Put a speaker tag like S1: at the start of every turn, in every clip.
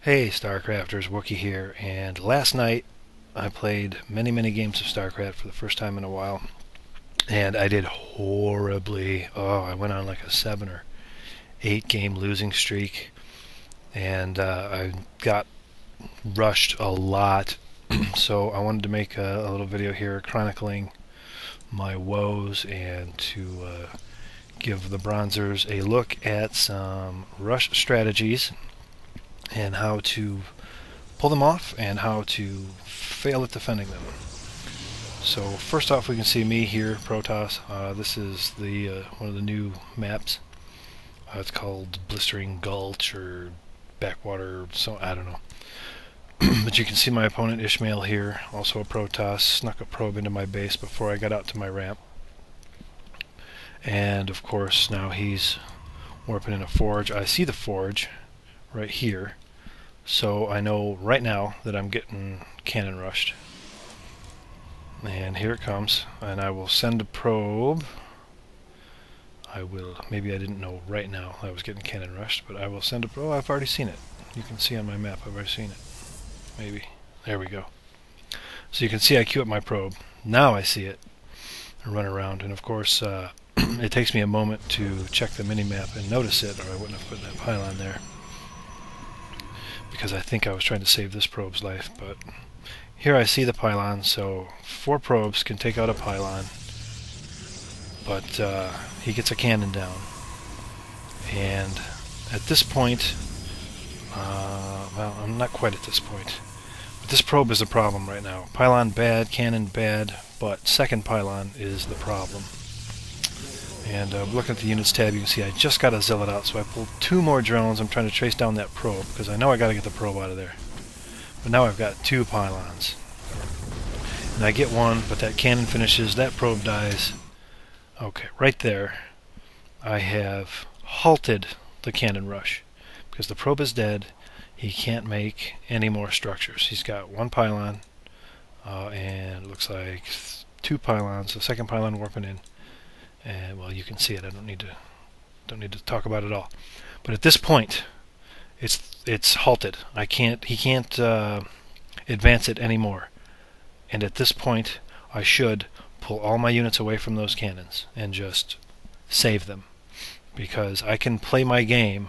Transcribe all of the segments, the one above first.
S1: Hey StarCrafters, Wookie here, and last night I played many games of StarCraft for the first time in a while, and I did horribly. Oh, I went on like a 7 or 8 game losing streak, and I got rushed a lot, so I wanted to make a little video here chronicling my woes and to give the Bronzers a look at some rush strategies and how to pull them off and how to fail at defending them. So first off, we can see me here, Protoss. This is the one of the new maps. It's called Blistering Gulch or Backwater, so I don't know. But you can see my opponent Ishmael here, also a Protoss, snuck a probe into my base before I got out to my ramp. And of course now he's warping in a forge. I see the forge right here, so I know right now that I'm getting cannon rushed. And here it comes, and I will send a probe. Maybe I didn't know right now I was getting cannon rushed, but I will send a probe. Oh, I've already seen it. You can see on my map I've already seen it. Maybe. There we go. So you can see I queue up my probe. Now I see it and run around, and of course it takes me a moment to check the mini-map and notice it, or I wouldn't have put that pylon there, because I think I was trying to save this probe's life. But here I see the pylon, so 4 probes can take out a pylon, but he gets a cannon down. And at this point, well, I'm not quite at this point, but this probe is a problem right now. Pylon bad, cannon bad, but second pylon is the problem. And looking at the units tab, you can see I just got a zealot out, so I pulled 2 more drones. I'm trying to trace down that probe, because I know I got to get the probe out of there. But now I've got 2 pylons. And I get one, but that cannon finishes, that probe dies. Okay, right there, I have halted the cannon rush, because the probe is dead. He can't make any more structures. He's got 1 pylon, and it looks like 2 pylons, the second pylon warping in. And well, you can see it. I don't need to talk about it all. But at this point, it's halted. He can't advance it anymore. And at this point, I should pull all my units away from those cannons and just save them, because I can play my game,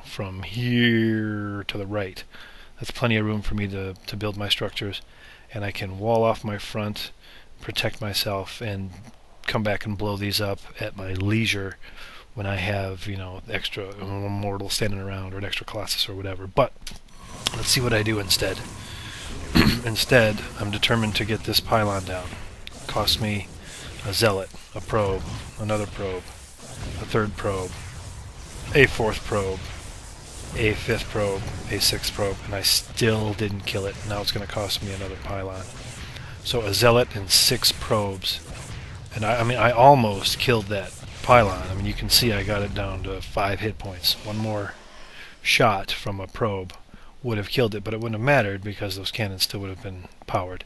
S1: from here to the right. That's plenty of room for me to build my structures, and I can wall off my front, protect myself, and come back and blow these up at my leisure when I have, extra immortal standing around, or an extra Colossus or whatever. But let's see what I do instead. Instead, I'm determined to get this pylon down. It cost me a zealot, a probe, another probe, a 3rd probe, a 4th probe, a 5th probe, a 6th probe, and I still didn't kill it. Now it's going to cost me another pylon. So a zealot and 6 probes. And I almost killed that pylon. You can see I got it down to 5 hit points. One more shot from a probe would have killed it, but it wouldn't have mattered because those cannons still would have been powered.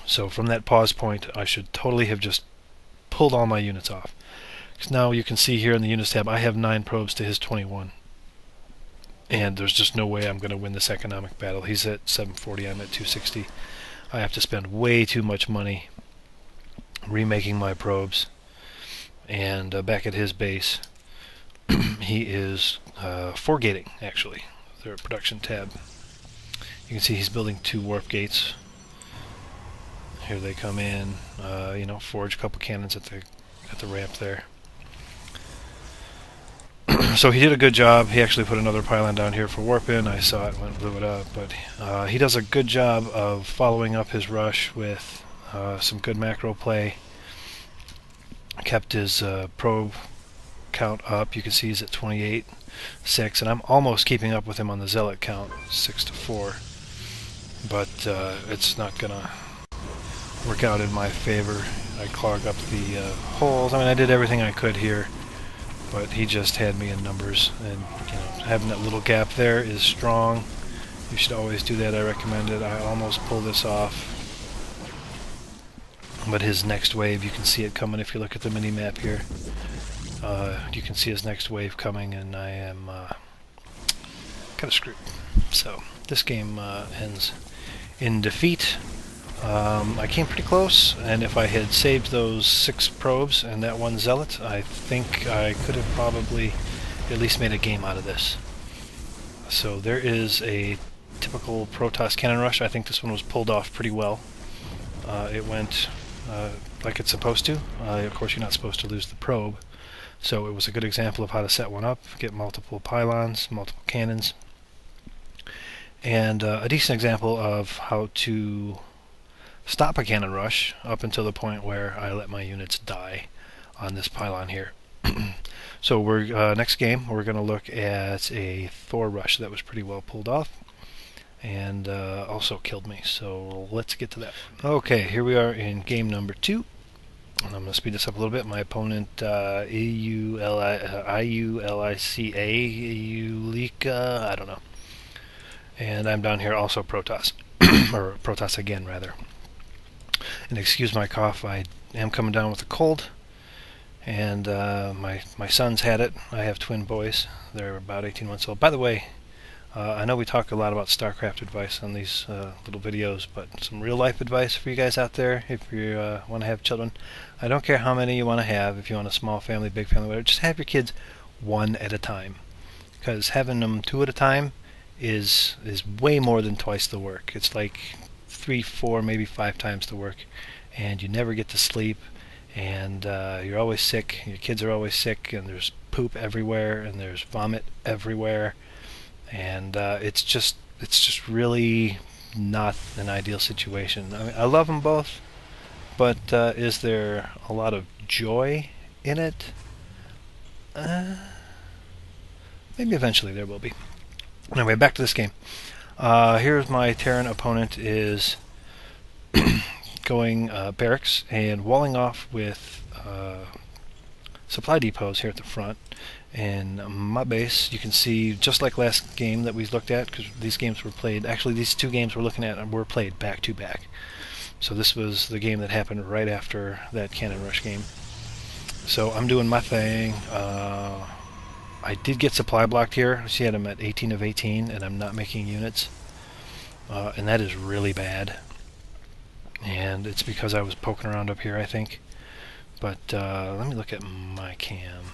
S1: So from that pause point, I should totally have just pulled all my units off. Because now you can see here in the units tab, I have 9 probes to his 21. And there's just no way I'm going to win this economic battle. He's at 740, I'm at 260. I have to spend way too much money remaking my probes. And back at his base, he is 4-gating, actually. Their production tab. You can see he's building 2 warp gates. Here they come in. Forge a couple cannons at the ramp there. So he did a good job. He actually put another pylon down here for warp in. I saw it when it blew it up, but he does a good job of following up his rush with some good macro play. Kept his probe count up. You can see he's at 28.6, and I'm almost keeping up with him on the zealot count, 6-4. But it's not gonna work out in my favor. I clog up the holes. I did everything I could here, but he just had me in numbers. And having that little gap there is strong. You should always do that. I recommend it. I almost pulled this off. But his next wave, you can see it coming if you look at the mini-map here. You can see his next wave coming, and I am kind of screwed. So this game ends in defeat. I came pretty close, and if I had saved those 6 probes and that 1 zealot, I think I could have probably at least made a game out of this. So there is a typical Protoss cannon rush. I think this one was pulled off pretty well. It went like it's supposed to. Of course, you're not supposed to lose the probe, so it was a good example of how to set one up, get multiple pylons, multiple cannons, and a decent example of how to stop a cannon rush up until the point where I let my units die on this pylon here. So we're next game we're going to look at a Thor rush that was pretty well pulled off and also killed me. So let's get to that. Okay, here we are in game number 2. And I'm going to speed this up a little bit. My opponent, Iulika, I don't know. And I'm down here also Protoss, or Protoss again, rather. And excuse my cough, I am coming down with a cold. And my sons had it. I have twin boys. They're about 18 months old. By the way, I know we talk a lot about StarCraft advice on these little videos, but some real-life advice for you guys out there if you want to have children. I don't care how many you want to have, if you want a small family, big family, whatever. Just have your kids 1 at a time. Because having them 2 at a time is way more than twice the work. It's like 3, 4, maybe 5 times the work. And you never get to sleep. And you're always sick, your kids are always sick, and there's poop everywhere, and there's vomit everywhere, and it's just really not an ideal situation. I mean, I love them both, but is there a lot of joy in it? Maybe eventually there will be. Anyway, back to this game. Here's my Terran opponent is going barracks and walling off with supply depots here at the front. And my base, you can see, just like last game that we looked at, because these games were played, actually these 2 games we're looking at were played back to back. So this was the game that happened right after that cannon rush game. So I'm doing my thing. I did get supply blocked here. See, I'm at 18 of 18, and I'm not making units. And that is really bad. And it's because I was poking around up here, I think. But let me look at my cam.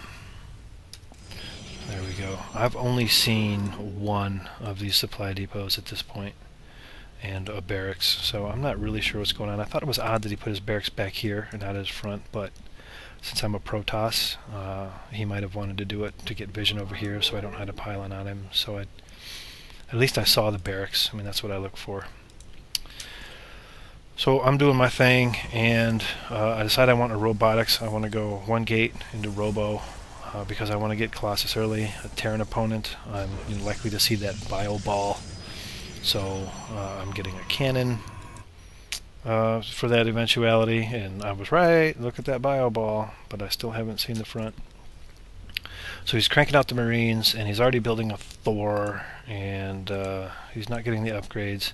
S1: There we go. I've only seen 1 of these supply depots at this point, and a barracks, so I'm not really sure what's going on. I thought it was odd that he put his barracks back here and not his front, but since I'm a Protoss, he might have wanted to do it to get vision over here so I don't have a pylon on him. So at least I saw the barracks. I mean, that's what I look for. So I'm doing my thing, and I decide I want a robotics. I want to go 1 gate into robo because I want to get Colossus early. A Terran opponent, I'm likely to see that bio ball, so I'm getting a cannon for that eventuality, and I was right. Look at that bio ball, but I still haven't seen the front. So he's cranking out the Marines, and he's already building a Thor, and he's not getting the upgrades.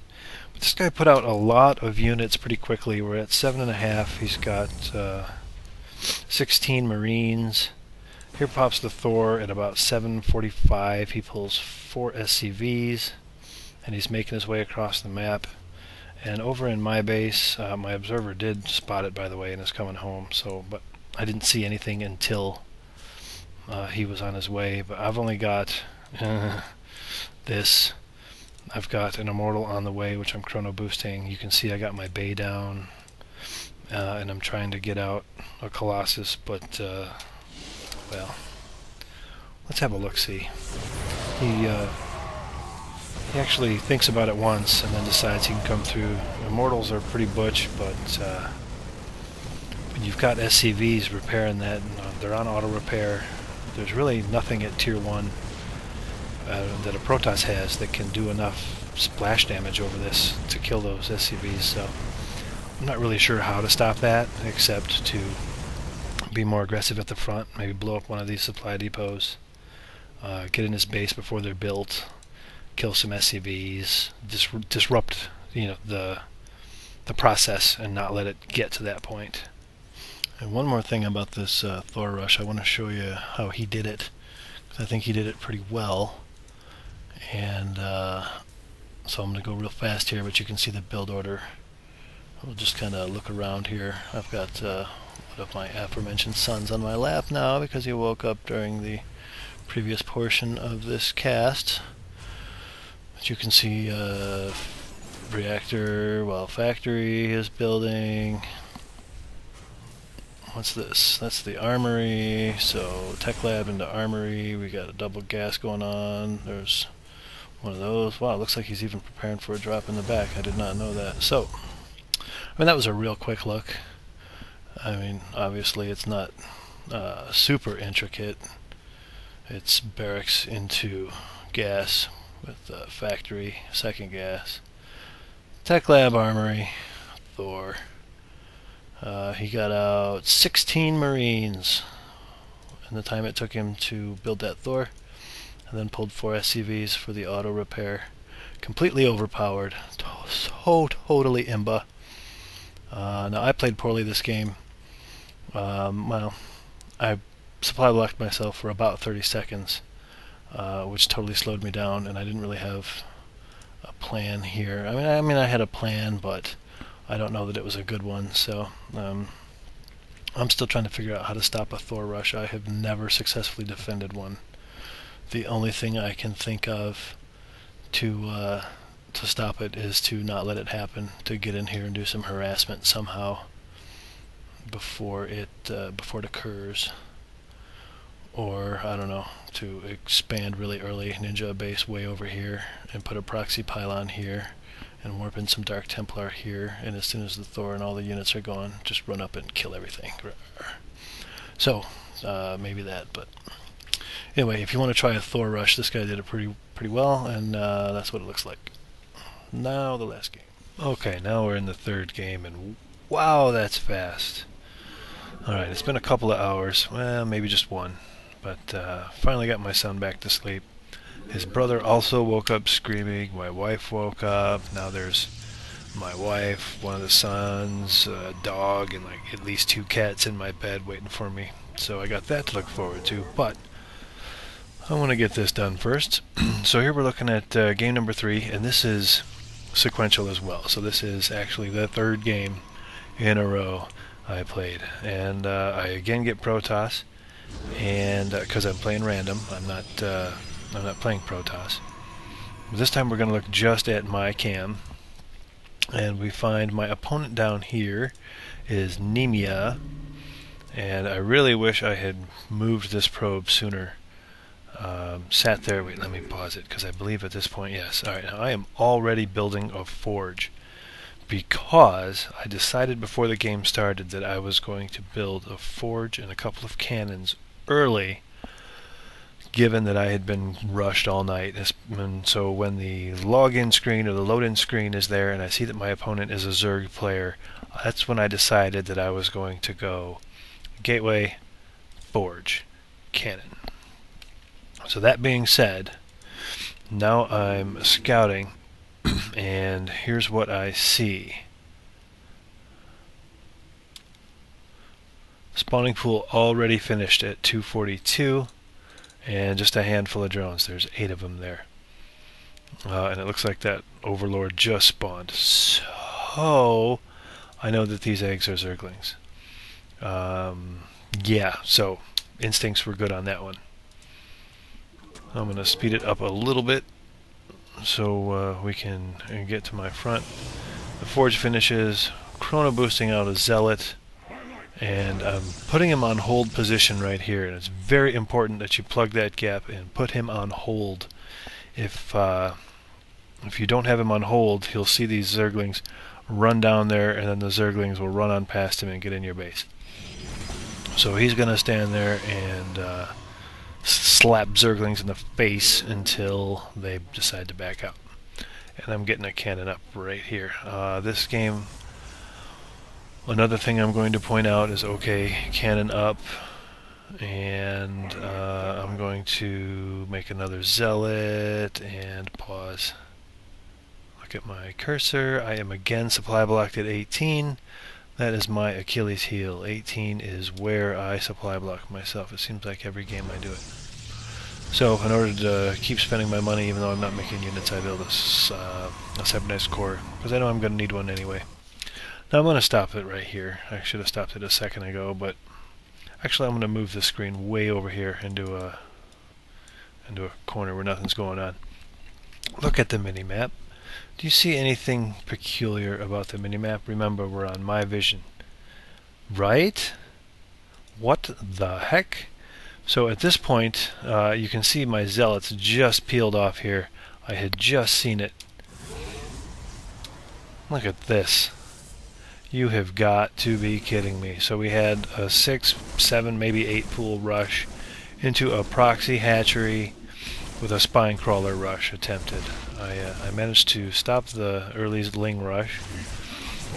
S1: But this guy put out a lot of units pretty quickly. We're at 7.5. He's got 16 Marines. Here pops the Thor at about 7:45. He pulls 4 SCVs, and he's making his way across the map. And over in my base, my observer did spot it, by the way, and is coming home. So, but I didn't see anything until he was on his way. But I've only got this. I've got an Immortal on the way, which I'm chrono boosting. You can see I got my bay down, and I'm trying to get out a Colossus, but well, let's have a look-see. He actually thinks about it once and then decides he can come through. Immortals are pretty butch, but when you've got SCVs repairing that, and they're on auto repair, there's really nothing at tier 1 that a Protoss has that can do enough splash damage over this to kill those SCVs. So I'm not really sure how to stop that, except to be more aggressive at the front, maybe blow up one of these supply depots, get in his base before they're built, kill some SCVs, disrupt the process and not let it get to that point. And one more thing about this Thor rush, I want to show you how he did it, because I think he did it pretty well. And so I'm going to go real fast here, but you can see the build order. We'll just kind of look around here. I've got one of my aforementioned sons on my lap now because he woke up during the previous portion of this cast. But you can see reactor, well, factory is building. What's this? That's the armory. So tech lab into armory. We got a double gas going on. There's one of those. Wow, it looks like he's even preparing for a drop in the back. I did not know that. So, I mean, that was a real quick look. I mean, obviously it's not super intricate. It's barracks into gas with factory, second gas. Tech lab, armory, Thor. He got out 16 Marines in the time it took him to build that Thor, and then pulled 4 SCVs for the auto repair. Completely overpowered. So totally imba. Now, I played poorly this game. Well, I supply blocked myself for about 30 seconds, which totally slowed me down, and I didn't really have a plan here. I mean, I had a plan, but I don't know that it was a good one, so I'm still trying to figure out how to stop a Thor rush. I have never successfully defended one. The only thing I can think of to stop it is to not let it happen, to get in here and do some harassment somehow before it occurs, or I don't know, to expand really early, ninja a base way over here, and put a proxy pylon here, and warp in some Dark Templar here, and as soon as the Thor and all the units are gone, just run up and kill everything. So, maybe that, but anyway, if you want to try a Thor rush, this guy did it pretty well, and that's what it looks like. Now the last game. Okay, now we're in the third game, and wow, that's fast. Alright, it's been a couple of hours, well, maybe just one, but finally got my son back to sleep. His brother also woke up screaming, my wife woke up, now there's my wife, one of the sons, a dog, and like at least 2 cats in my bed waiting for me. So I got that to look forward to, but I want to get this done first. So here we're looking at game number 3, and this is sequential as well. So this is actually the third game in a row I played, and I again get Protoss, and because I'm playing random, I'm not playing Protoss. This time we're going to look just at my cam, and we find my opponent down here is Nemia, and I really wish I had moved this probe sooner. Sat there, wait, let me pause it, because I believe at this point, yes. Alright, now I am already building a forge, because I decided before the game started that I was going to build a forge and a couple of cannons early, given that I had been rushed all night. And so when the login screen or the load-in screen is there and I see that my opponent is a Zerg player, that's when I decided that I was going to go gateway, forge, cannon. So that being said, now I'm scouting, and here's what I see. Spawning pool already finished at 242, and just a handful of drones. There's 8 of them there. And it looks like that Overlord just spawned. So, I know that these eggs are Zerglings. Yeah, so instincts were good on that one. I'm going to speed it up a little bit so we can get to my front. The forge finishes, chrono boosting out a zealot, and I'm putting him on hold position right here, and it's very important that you plug that gap and put him on hold. If you don't have him on hold, he'll see these Zerglings run down there, and then the Zerglings will run on past him and get in your base. So he's going to stand there and slap Zerglings in the face until they decide to back out. And I'm getting a cannon up right here. This game, another thing I'm going to point out is, okay, cannon up, and I'm going to make another zealot and pause. Look at my cursor. I am again supply blocked at 18. That is my Achilles heel. 18 is where I supply block myself. It seems like every game I do it. So in order to keep spending my money, even though I'm not making units, I build a cybernetics core, because I know I'm going to need one anyway. Now I'm going to stop it right here. I should have stopped it a second ago, but actually I'm going to move the screen way over here into a corner where nothing's going on. Look at the mini-map. Do you see anything peculiar about the mini-map? Remember, we're on my vision. Right? What the heck? So at this point, you can see my zealots just peeled off here. I had just seen it. Look at this. You have got to be kidding me. So we had a 6, 7, maybe 8 pool rush into a proxy hatchery with a spine crawler rush attempted. I managed to stop the early Ling rush.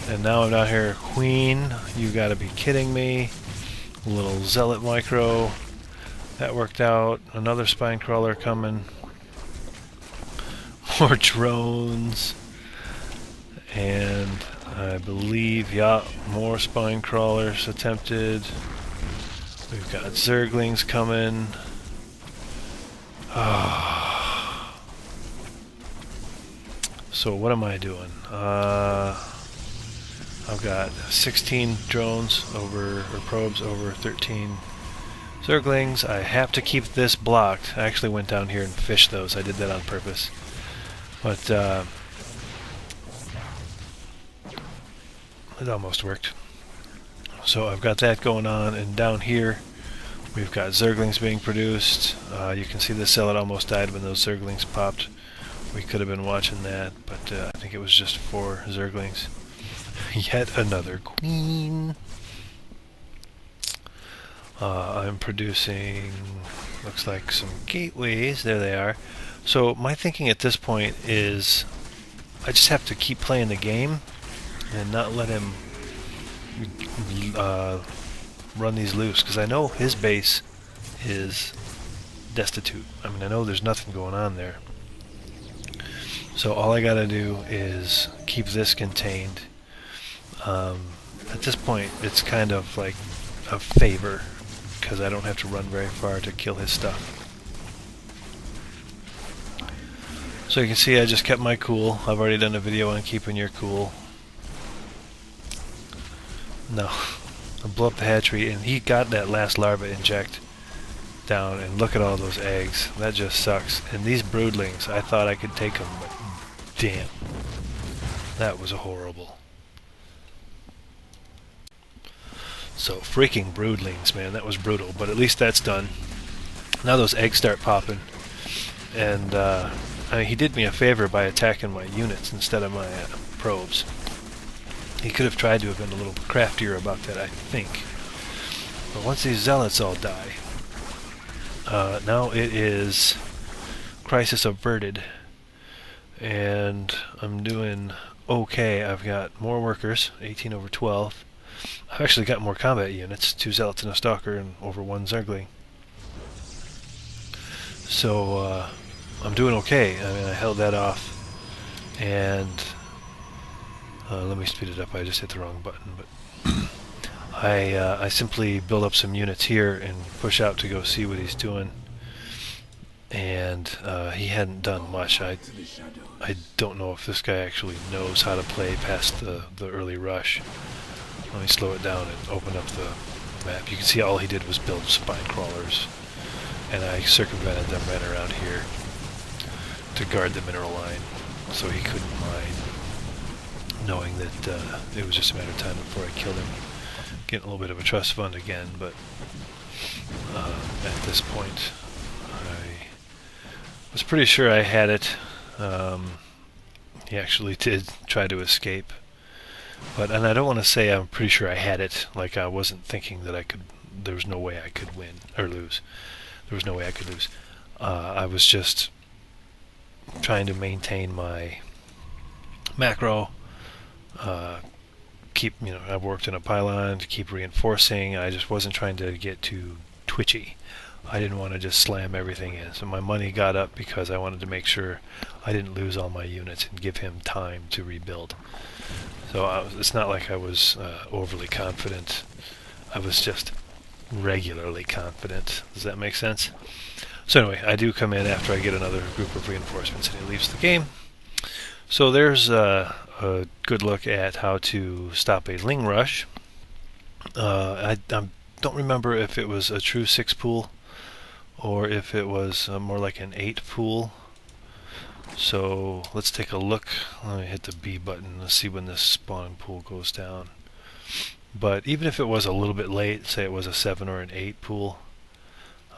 S1: And now I'm down here, Queen, you gotta be kidding me. A little zealot micro. That worked out. Another spine crawler coming. More drones. And I believe, yeah, more spine crawlers attempted. We've got Zerglings coming. So what am I doing? I've got 16 drones over, or probes over 13 Zerglings. I have to keep this blocked. I actually went down here and fished those. I did that on purpose. But it almost worked. So I've got that going on, and down here we've got Zerglings being produced. You can see the zealot almost died when those Zerglings popped. We could have been watching that, but I think it was just 4 Zerglings. Yet another queen. I'm producing, looks like some gateways. There they are. So my thinking at this point is I just have to keep playing the game and not let him run these loose, because I know his base is destitute. I mean, I know there's nothing going on there. So all I gotta do is keep this contained. At this point, it's kind of like a favor, because I don't have to run very far to kill his stuff. So you can see I just kept my cool. I've already done a video on keeping your cool. No. I blew up the hatchery, and he got that last larva inject down, and look at all those eggs. That just sucks. And these broodlings, I thought I could take them, but damn. That was horrible. So freaking broodlings, man, that was brutal, but at least that's done. Now those eggs start popping, and I mean, he did me a favor by attacking my units instead of my probes. He could have tried to have been a little craftier about that, I think. But once these zealots all die, now it is crisis averted, and I'm doing okay. I've got more workers, 18 over 12. I've actually got more combat units, 2 zealots and a stalker, and over 1 zergling. So I'm doing okay. I mean, I held that off, and let me speed it up. I just hit the wrong button, but I simply build up some units here and push out to go see what he's doing. And he hadn't done much. I don't know if this guy actually knows how to play past the early rush. Let me slow it down and open up the map. You can see all he did was build spine crawlers, and I circumvented them, ran around here to guard the mineral line, so he couldn't mine, knowing that it was just a matter of time before I killed him. Getting a little bit of a trust fund again, but at this point I was pretty sure I had it. He actually did try to escape. And I don't want to say I'm pretty sure I had it, like I wasn't thinking that I could, there was no way I could win, or lose. There was no way I could lose. I was just trying to maintain my macro, I've worked in a pylon to keep reinforcing. I just wasn't trying to get too twitchy. I didn't want to just slam everything in. So my money got up because I wanted to make sure I didn't lose all my units and give him time to rebuild. So it's not like I was overly confident. I was just regularly confident. Does that make sense? So anyway, I do come in after I get another group of reinforcements, and he leaves the game. So there's a good look at how to stop a Ling rush. I don't remember if it was a true 6 pool or if it was more like an 8 pool. So let's take a look. Let me hit the B button. Let's see when this spawning pool goes down. But even if it was a little bit late, say it was a 7 or an 8 pool,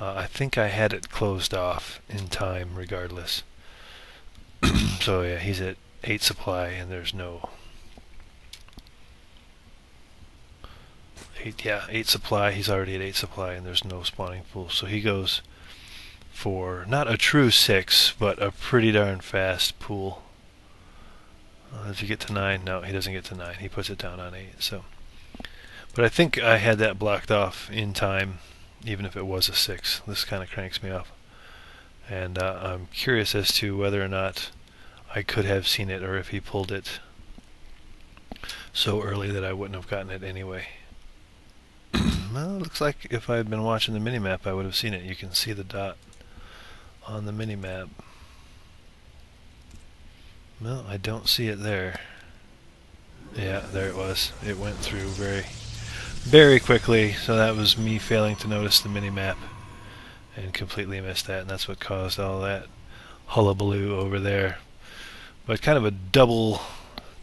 S1: I think I had it closed off in time regardless. So yeah, he's at 8 supply and there's no... 8 supply, he's already at 8 supply and there's no spawning pool. So he goes for not a true 6, but a pretty darn fast pool. Does he get to 9? No, he doesn't get to 9. He puts it down on 8. So, but I think I had that blocked off in time, even if it was a 6. This kind of cranks me off. And I'm curious as to whether or not I could have seen it, or if he pulled it so early that I wouldn't have gotten it anyway. Well, it looks like if I had been watching the minimap, I would have seen it. You can see the dot on the minimap. Well, I don't see it there. Yeah, there it was. It went through very quickly, so that was me failing to notice the minimap and completely missed that, and that's what caused all that hullabaloo over there. But kind of a double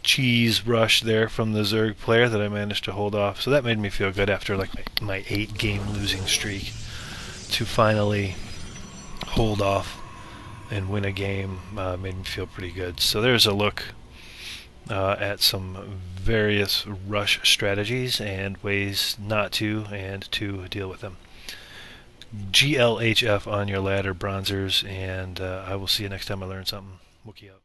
S1: cheese rush there from the Zerg player that I managed to hold off, so that made me feel good after like my 8-game losing streak to finally hold off and win a game. Made me feel pretty good. So there's a look at some various rush strategies and ways not to and to deal with them. GLHF on your ladder, bronzers, and I will see you next time I learn something. Wookie up.